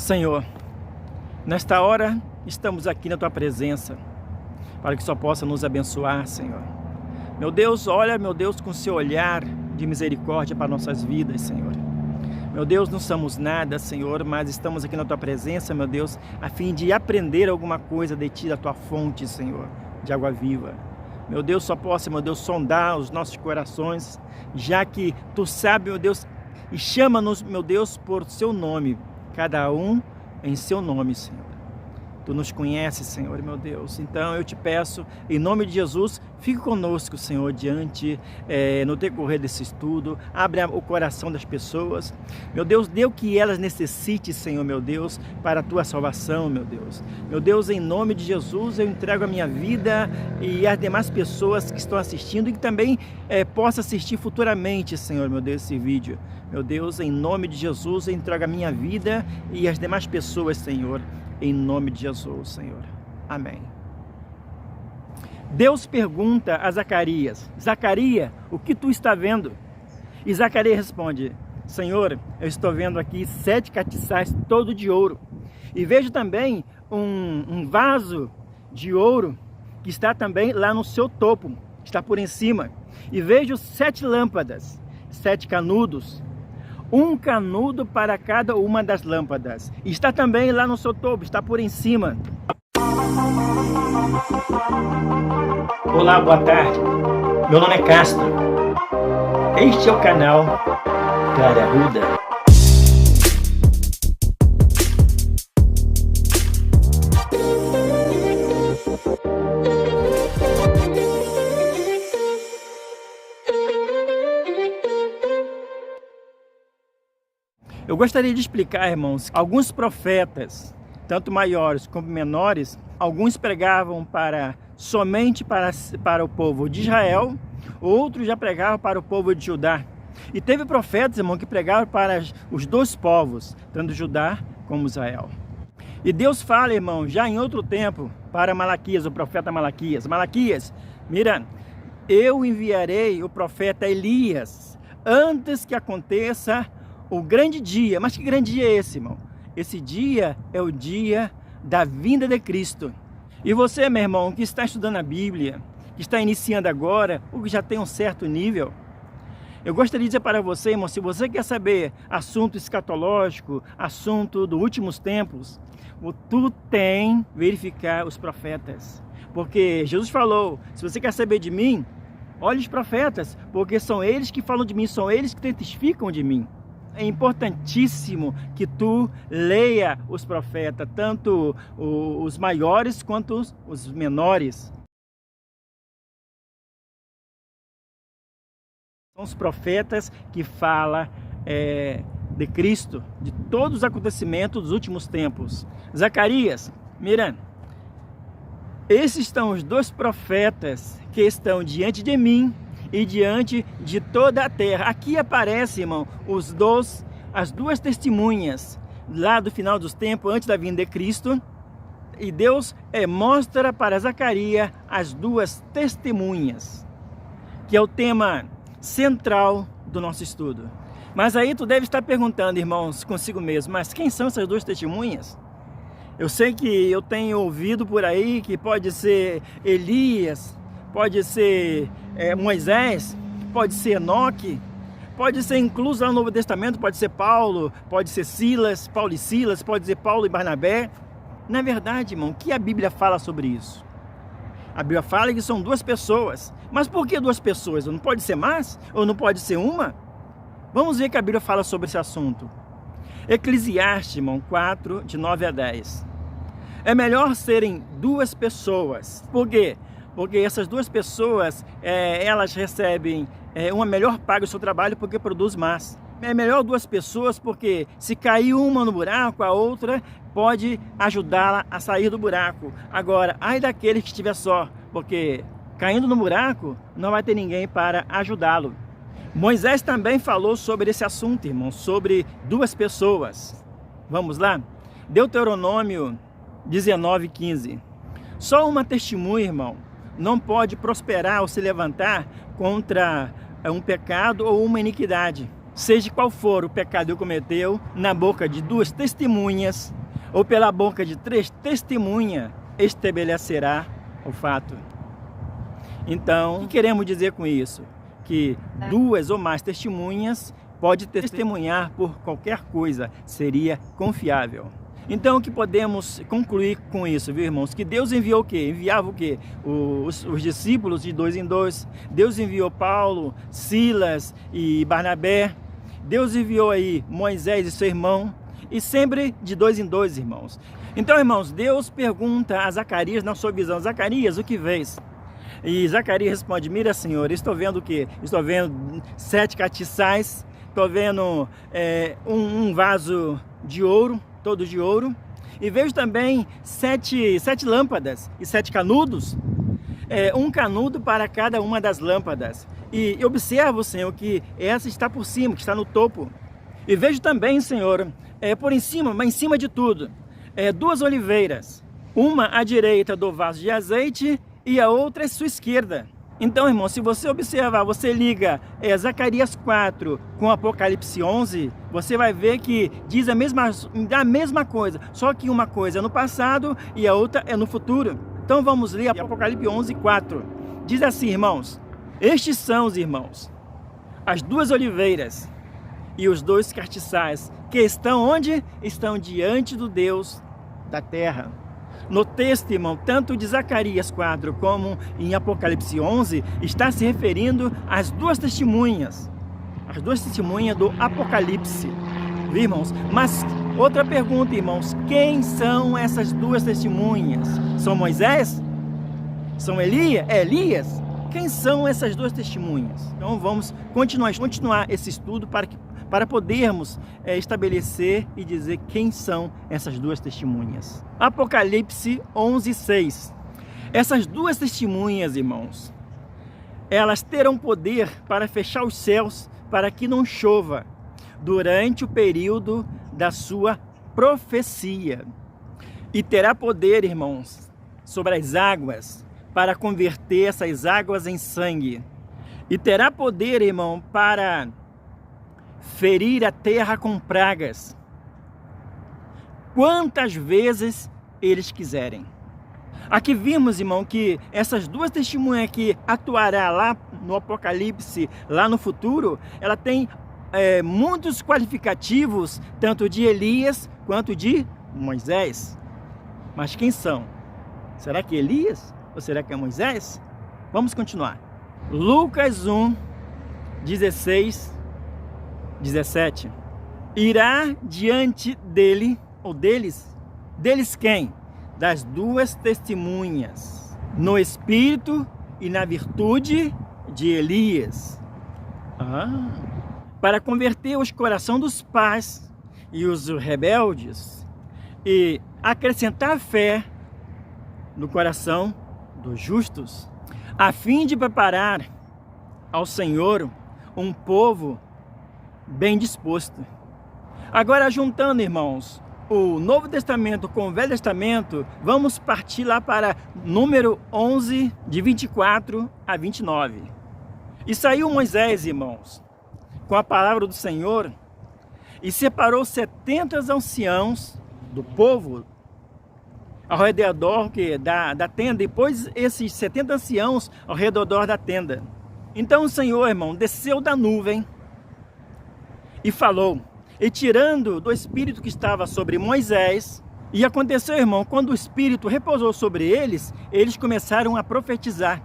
Senhor, nesta hora estamos aqui na Tua presença, para que só possa nos abençoar, Senhor. Meu Deus, olha, meu Deus, com seu olhar de misericórdia para nossas vidas, Senhor. Meu Deus, não somos nada, Senhor, mas estamos aqui na Tua presença, meu Deus, a fim de aprender alguma coisa de Ti, da Tua fonte, Senhor, de água viva. Meu Deus, só possa, meu Deus, sondar os nossos corações, já que Tu sabes, meu Deus, e chama-nos, meu Deus, por Seu nome, cada um em Seu nome, Senhor. Tu nos conheces, Senhor, meu Deus. Então eu te peço, em nome de Jesus, fique conosco, Senhor, no decorrer desse estudo. Abre o coração das pessoas. Meu Deus, dê o que elas necessitem, Senhor, meu Deus, para a Tua salvação, meu Deus. Meu Deus, em nome de Jesus, eu entrego a minha vida e as demais pessoas que estão assistindo e que também possa assistir futuramente, Senhor, meu Deus, esse vídeo. Meu Deus, em nome de Jesus, eu entrego a minha vida e as demais pessoas, Senhor, em nome de Jesus, Senhor. Amém. Deus pergunta a Zacarias: Zacarias, o que tu está vendo? E Zacarias responde: Senhor, eu estou vendo aqui 7 castiçais todo de ouro. E vejo também um vaso de ouro que está também lá no seu topo, está por em cima. E vejo 7 lâmpadas, 7 canudos, um canudo para cada uma das lâmpadas. Está também lá no seu topo, está por em cima. Olá, boa tarde. Meu nome é Castro. Este é o canal Clara Arruda. Eu gostaria de explicar, irmãos, alguns profetas, tanto maiores como menores, alguns pregavam somente para o povo de Israel, outros já pregavam para o povo de Judá. E teve profetas, irmão, que pregavam para os dois povos, tanto Judá como Israel. E Deus fala, irmão, já em outro tempo, para Malaquias, o profeta Malaquias: Malaquias, mira, eu enviarei o profeta Elias antes que aconteça o grande dia. Mas que grande dia é esse, irmão? Esse dia é o dia da vinda de Cristo. E você, meu irmão, que está estudando a Bíblia, que está iniciando agora, ou que já tem um certo nível, eu gostaria de dizer para você, irmão, se você quer saber assunto escatológico, assunto dos últimos tempos, tu tem que verificar os profetas. Porque Jesus falou: se você quer saber de mim, olhe os profetas, porque são eles que falam de mim, são eles que testificam de mim. É importantíssimo que tu leia os profetas, tanto os maiores quanto os menores. São os profetas que falam de Cristo, de todos os acontecimentos dos últimos tempos. Zacarias, mira, esses são os 2 profetas que estão diante de mim e diante de toda a terra. Aqui aparece, irmão, as 2 testemunhas lá do final dos tempos, antes da vinda de Cristo. E Deus mostra para Zacarias as 2 testemunhas, que é o tema central do nosso estudo. Mas aí tu deve estar perguntando, irmãos, consigo mesmo: mas quem são essas 2 testemunhas? Eu sei que eu tenho ouvido por aí que pode ser Elias, pode ser Moisés, pode ser Enoque, pode ser incluso lá no Novo Testamento, pode ser Paulo, pode ser Paulo e Silas, pode ser Paulo e Barnabé. Na verdade, irmão, o que a Bíblia fala sobre isso? A Bíblia fala que são 2 pessoas. Mas por que 2 pessoas? Não pode ser mais? Ou não pode ser uma? Vamos ver o que a Bíblia fala sobre esse assunto. Eclesiastes, irmão, 4, de 9 a 10. É melhor serem 2 pessoas. Por quê? Porque essas 2 pessoas, elas recebem uma melhor paga do seu trabalho porque produz mais. É melhor 2 pessoas porque se cair uma no buraco, a outra pode ajudá-la a sair do buraco. Agora, ai daquele que estiver só, porque caindo no buraco não vai ter ninguém para ajudá-lo. Moisés também falou sobre esse assunto, irmão, sobre 2 pessoas. Vamos lá? Deuteronômio 19:15. Só uma testemunha, irmão, não pode prosperar ou se levantar contra um pecado ou uma iniquidade. seja qual for o pecado que cometeu, na boca de 2 testemunhas, ou pela boca de 3 testemunhas, estabelecerá o fato. Então, o que queremos dizer com isso? Que 2 ou mais testemunhas pode testemunhar por qualquer coisa, seria confiável. Então, o que podemos concluir com isso, viu, irmãos? Que Deus enviou o quê? Enviava o quê? Os discípulos de 2 em 2. Deus enviou Paulo, Silas e Barnabé. Deus enviou aí Moisés e seu irmão. E sempre de 2 em 2, irmãos. Então, irmãos, Deus pergunta a Zacarias, na sua visão: Zacarias, o que vês? E Zacarias responde: mira, Senhor, estou vendo o quê? Estou vendo 7 castiçais, estou vendo um vaso de ouro, todo de ouro, e vejo também 7 lâmpadas e 7 canudos, um canudo para cada uma das lâmpadas. E observo, Senhor, que essa está por cima, que está no topo. E vejo também, Senhor, por em cima, mas em cima de tudo, 2 oliveiras, uma à direita do vaso de azeite e a outra à sua esquerda. Então, irmão, se você observar, você liga Zacarias 4 com Apocalipse 11, você vai ver que diz a mesma coisa, só que uma coisa é no passado e a outra é no futuro. Então vamos ler Apocalipse 11, 4. Diz assim, irmãos: estes são os irmãos, as 2 oliveiras e os 2 castiçais, que estão onde? Estão diante do Deus da terra. No texto, irmão, tanto de Zacarias 4 como em Apocalipse 11, está se referindo às 2 testemunhas. As 2 testemunhas do Apocalipse. Viu, irmãos? Mas outra pergunta, irmãos: quem são essas 2 testemunhas? São Moisés? São Elias? Quem são essas 2 testemunhas? Então vamos continuar esse estudo para podermos estabelecer e dizer quem são essas 2 testemunhas. Apocalipse 11, 6. Essas 2 testemunhas, irmãos, elas terão poder para fechar os céus para que não chova durante o período da sua profecia. E terá poder, irmãos, sobre as águas para converter essas águas em sangue. E terá poder, irmão, para ferir a terra com pragas, quantas vezes eles quiserem. Aqui vimos, irmão, que essas 2 testemunhas que atuará lá no Apocalipse, lá no futuro, ela tem muitos qualificativos, tanto de Elias quanto de Moisés. Mas quem são? Será que é Elias? Ou será que é Moisés? Vamos continuar. Lucas 1, 16, 17. Irá diante dele, ou deles quem? Das 2 testemunhas, no espírito e na virtude de Elias, para converter os corações dos pais e os rebeldes, e acrescentar fé no coração dos justos, a fim de preparar ao Senhor um povo bem disposto. Agora, juntando, irmãos, o Novo Testamento com o Velho Testamento, vamos partir lá para número 11, de 24 a 29. E saiu Moisés, irmãos, com a palavra do Senhor, e separou 70 anciãos do povo ao redor da tenda, e pôs esses 70 anciãos ao redor da tenda. Então o Senhor, irmão, desceu da nuvem e falou, e tirando do Espírito que estava sobre Moisés, e aconteceu, irmão, quando o Espírito repousou sobre eles, eles começaram a profetizar.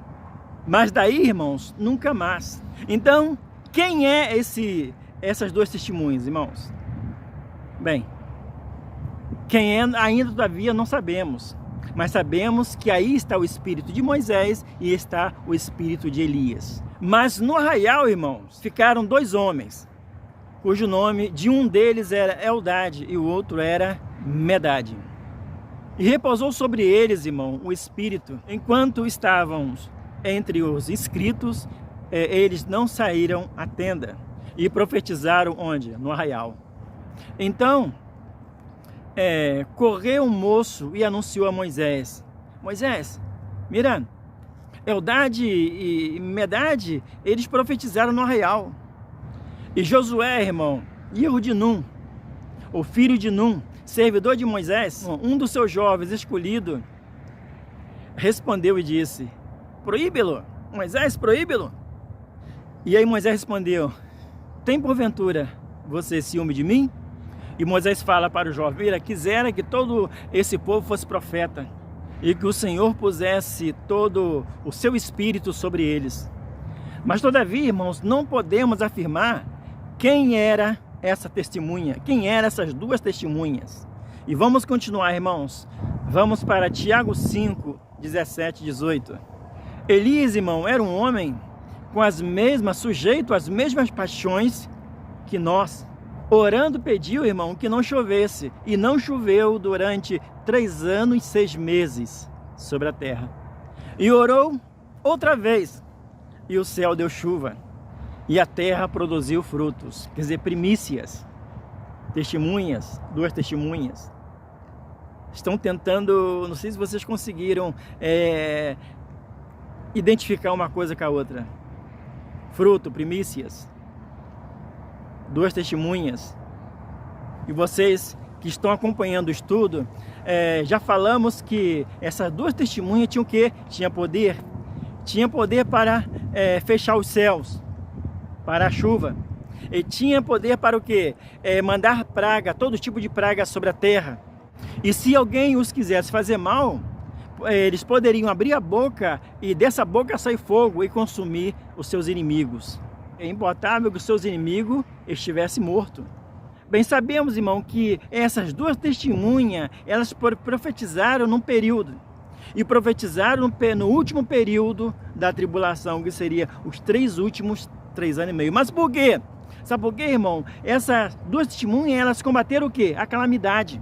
Mas daí, irmãos, nunca mais. Então, quem é essas 2 testemunhas, irmãos? Bem, quem é ainda todavia não sabemos, mas sabemos que aí está o Espírito de Moisés e está o Espírito de Elias. Mas no arraial, irmãos, ficaram 2 homens, cujo nome de um deles era Eldade e o outro era Medade. E repousou sobre eles, irmão, o Espírito. Enquanto estavam entre os inscritos, eles não saíram à tenda e profetizaram onde? No arraial. Então, correu um moço e anunciou a Moisés: Moisés, mira, Eldade e Medade, eles profetizaram no arraial. E Josué, irmão, filho de Num, o filho de Num, servidor de Moisés, um dos seus jovens escolhido, respondeu e disse: proíbe-lo, Moisés, proíbe-lo. E aí Moisés respondeu: tem porventura você ciúme de mim? E Moisés fala para o jovem: mira, quisera que todo esse povo fosse profeta, e que o Senhor pusesse todo o seu espírito sobre eles. Mas todavia, irmãos, não podemos afirmar quem era essa testemunha, quem eram essas duas testemunhas. E vamos continuar, irmãos. Vamos para Tiago 5, 17 e 18. Elias, irmão, era um homem sujeito às mesmas paixões que nós. Orando pediu, irmão, que não chovesse, e não choveu durante 3 anos e 6 meses sobre a terra. E orou outra vez, e o céu deu chuva, e a terra produziu frutos, quer dizer, primícias, testemunhas, duas testemunhas. Estão tentando, não sei se vocês conseguiram identificar uma coisa com a outra. Fruto, primícias, duas testemunhas. E vocês que estão acompanhando o estudo, já falamos que essas duas testemunhas tinham o quê? Tinha poder para fechar os céus, para a chuva. E tinha poder para o quê? Mandar praga, todo tipo de praga sobre a terra. E se alguém os quisesse fazer mal, eles poderiam abrir a boca e dessa boca sair fogo e consumir os seus inimigos. É importável que os seus inimigos estivessem mortos. Bem, sabemos, irmão, que essas duas testemunhas, elas profetizaram num período. E profetizaram no último período da tribulação, que seria os 3 últimos 3 anos e meio. Mas por quê? Sabe por quê, irmão? Essas duas testemunhas, elas combateram o quê? A calamidade.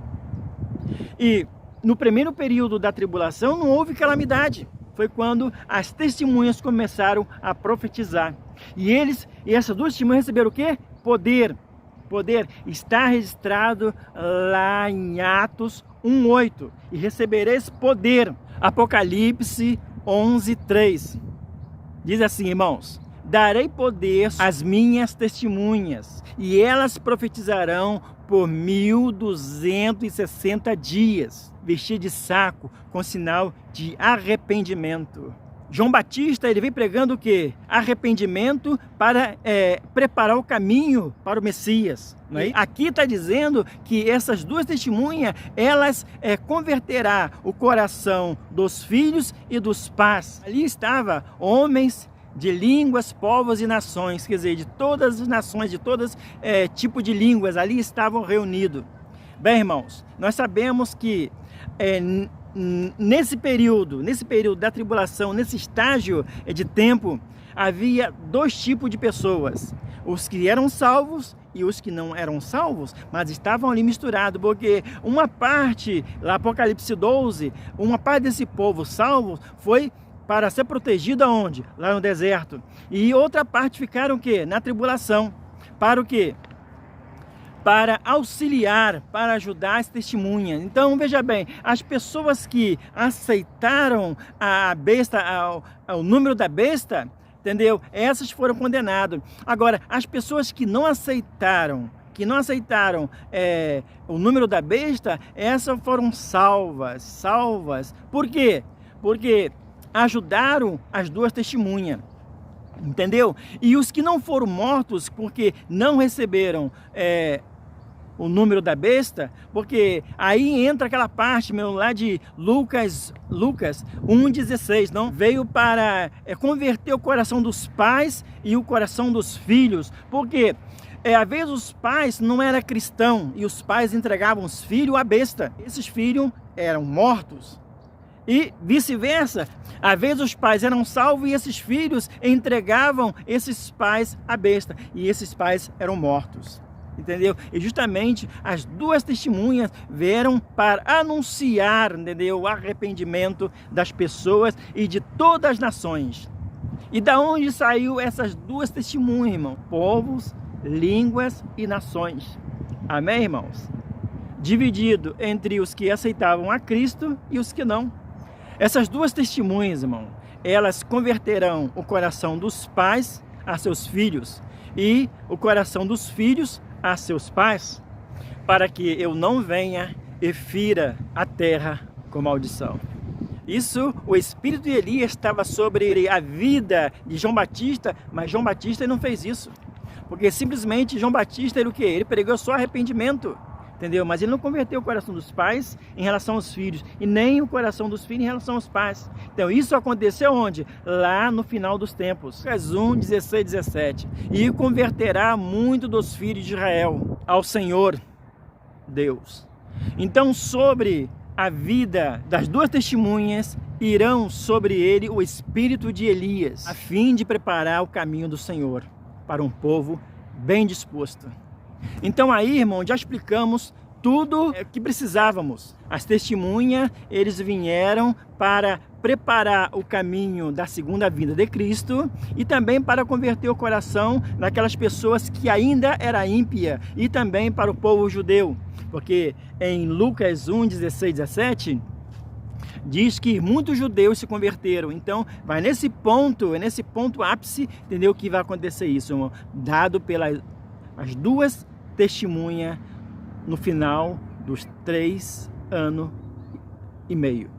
E no primeiro período da tribulação não houve calamidade. Foi quando as testemunhas começaram a profetizar. E essas duas testemunhas receberam o quê? Poder. Poder está registrado lá em Atos 1:8. E recebereis poder. Apocalipse 11:3. Diz assim, irmãos: darei poder às minhas testemunhas, e elas profetizarão por 1260 dias, vestir de saco, com sinal de arrependimento. João Batista, ele vem pregando o quê? Arrependimento para preparar o caminho para o Messias. Não é? Aqui está dizendo que essas duas testemunhas, elas converterá o coração dos filhos e dos pais. Ali estava homens de línguas, povos e nações, quer dizer, de todas as nações, de todos tipos de línguas, ali estavam reunidos. Bem, irmãos, nós sabemos que nesse período da tribulação, nesse estágio de tempo, havia 2 tipos de pessoas: os que eram salvos e os que não eram salvos, mas estavam ali misturados, porque uma parte, lá Apocalipse 12, uma parte desse povo salvo foi para ser protegido aonde? Lá no deserto. E outra parte ficaram o quê? Na tribulação. Para o quê? Para auxiliar, para ajudar as testemunhas. Então, veja bem, as pessoas que aceitaram a besta, o número da besta, entendeu? Essas foram condenadas. Agora, as pessoas que não aceitaram o número da besta, essas foram salvas. Por quê? Porque ajudaram as duas testemunhas, entendeu? E os que não foram mortos porque não receberam o número da besta, porque aí entra aquela parte lá de Lucas 1:16, não? Veio para converter o coração dos pais e o coração dos filhos, porque às vezes os pais não eram cristãos e os pais entregavam os filhos à besta. Esses filhos eram mortos. E vice-versa, às vezes os pais eram salvos e esses filhos entregavam esses pais à besta, e esses pais eram mortos, entendeu? E justamente as duas testemunhas vieram para anunciar, entendeu, o arrependimento das pessoas e de todas as nações. E da onde saiu essas duas testemunhas, irmão? Povos, línguas e nações. Amém, irmãos? Dividido entre os que aceitavam a Cristo e os que não. Essas duas testemunhas, irmão, elas converterão o coração dos pais a seus filhos e o coração dos filhos a seus pais, para que eu não venha e fira a terra com maldição. Isso, o espírito de Elias estava sobre a vida de João Batista, mas João Batista não fez isso. Porque simplesmente João Batista, ele o quê? Ele pregou só arrependimento, entendeu? Mas ele não converteu o coração dos pais em relação aos filhos, e nem o coração dos filhos em relação aos pais. Então isso aconteceu onde? Lá no final dos tempos. Lucas 1, 16, 17. E converterá muito dos filhos de Israel ao Senhor Deus. Então sobre a vida das duas testemunhas, irão sobre ele o espírito de Elias, a fim de preparar o caminho do Senhor para um povo bem disposto. Então aí, irmão, já explicamos tudo o que precisávamos. As testemunhas, eles vieram para preparar o caminho da segunda vinda de Cristo e também para converter o coração daquelas pessoas que ainda era ímpia, e também para o povo judeu. Porque em Lucas 1, 16, 17, diz que muitos judeus se converteram. Então, vai nesse ponto ápice, entendeu, que vai acontecer isso, irmão, dado pelas as duas testemunhas no final dos 3 anos e meio.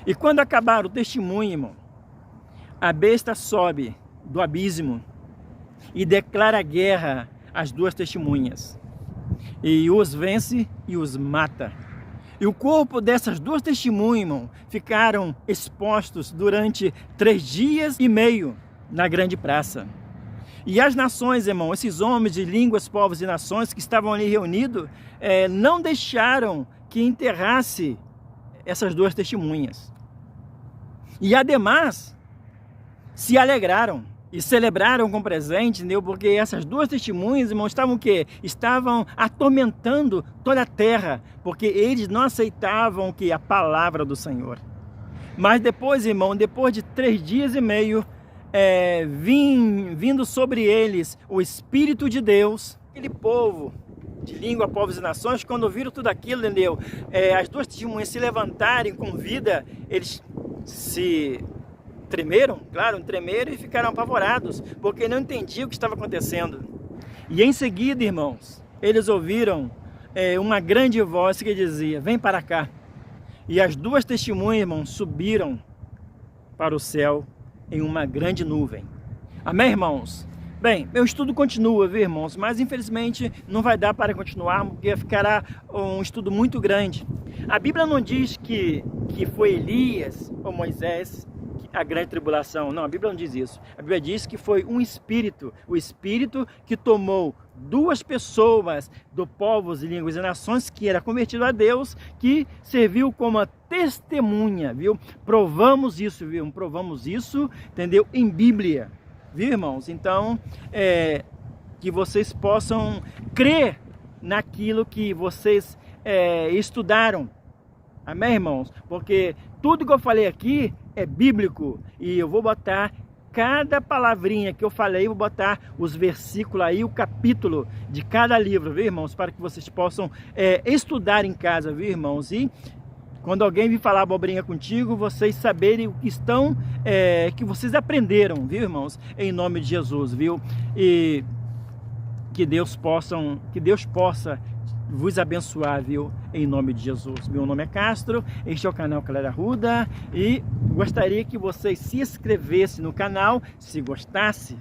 E quando acabar o testemunho, irmão, a besta sobe do abismo e declara guerra às duas testemunhas, e os vence e os mata. E o corpo dessas duas testemunhas, irmão, ficaram expostos durante 3 dias e meio na grande praça. E as nações, irmão, esses homens de línguas, povos e nações que estavam ali reunidos, não deixaram que enterrasse essas duas testemunhas. E ademais, se alegraram e celebraram com presente, entendeu? Porque essas duas testemunhas, irmãos, estavam o quê? Estavam atormentando toda a terra, porque eles não aceitavam que a palavra do Senhor. Mas depois, irmão, depois de 3 dias e meio, vindo sobre eles o Espírito de Deus, aquele povo de língua, povos e nações, quando viram tudo aquilo, entendeu? As duas testemunhas se levantarem com vida, eles se tremeram e ficaram apavorados, porque não entendiam o que estava acontecendo. E em seguida, irmãos, eles ouviram uma grande voz que dizia: vem para cá. E as duas testemunhas, irmãos, subiram para o céu em uma grande nuvem. Amém, irmãos? Bem, meu estudo continua, viu, irmãos? Mas infelizmente não vai dar para continuar, porque ficará um estudo muito grande. A Bíblia não diz que foi Elias ou Moisés a grande tribulação. Não, a Bíblia não diz isso. A Bíblia diz que foi um espírito, o espírito que tomou 2 pessoas do povos e línguas e nações que era convertido a Deus, que serviu como testemunha, viu? Provamos isso, viu? Provamos isso, entendeu? Em Bíblia, viu, irmãos? Então, que vocês possam crer naquilo que vocês estudaram. Amém, irmãos? Porque tudo que eu falei aqui é bíblico, e eu vou botar cada palavrinha que eu falei, vou botar os versículos aí, o capítulo de cada livro, viu, irmãos? Para que vocês possam estudar em casa, viu, irmãos? E quando alguém vir falar abobrinha contigo, vocês saberem o que estão, que vocês aprenderam, viu, irmãos? Em nome de Jesus, viu? E que Deus possa vos abençoar, viu? Em nome de Jesus. Meu nome é Castro, este é o canal Clara Arruda, e gostaria que vocês se inscrevessem no canal, se gostasse.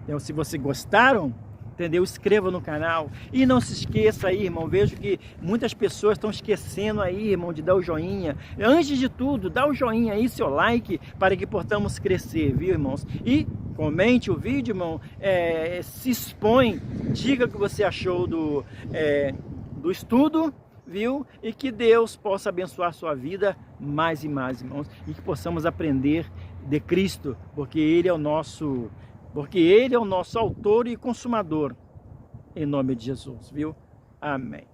Então, se vocês gostaram, entendeu? Inscreva no canal. E não se esqueça aí, irmão, vejo que muitas pessoas estão esquecendo aí, irmão, de dar o joinha. Antes de tudo, dá o joinha aí, seu like, para que possamos crescer, viu, irmãos? E comente o vídeo, irmão, se expõe, diga o que você achou do estudo, viu? E que Deus possa abençoar a sua vida mais e mais, irmãos, e que possamos aprender de Cristo, porque Ele é o nosso autor e consumador, em nome de Jesus, viu? Amém.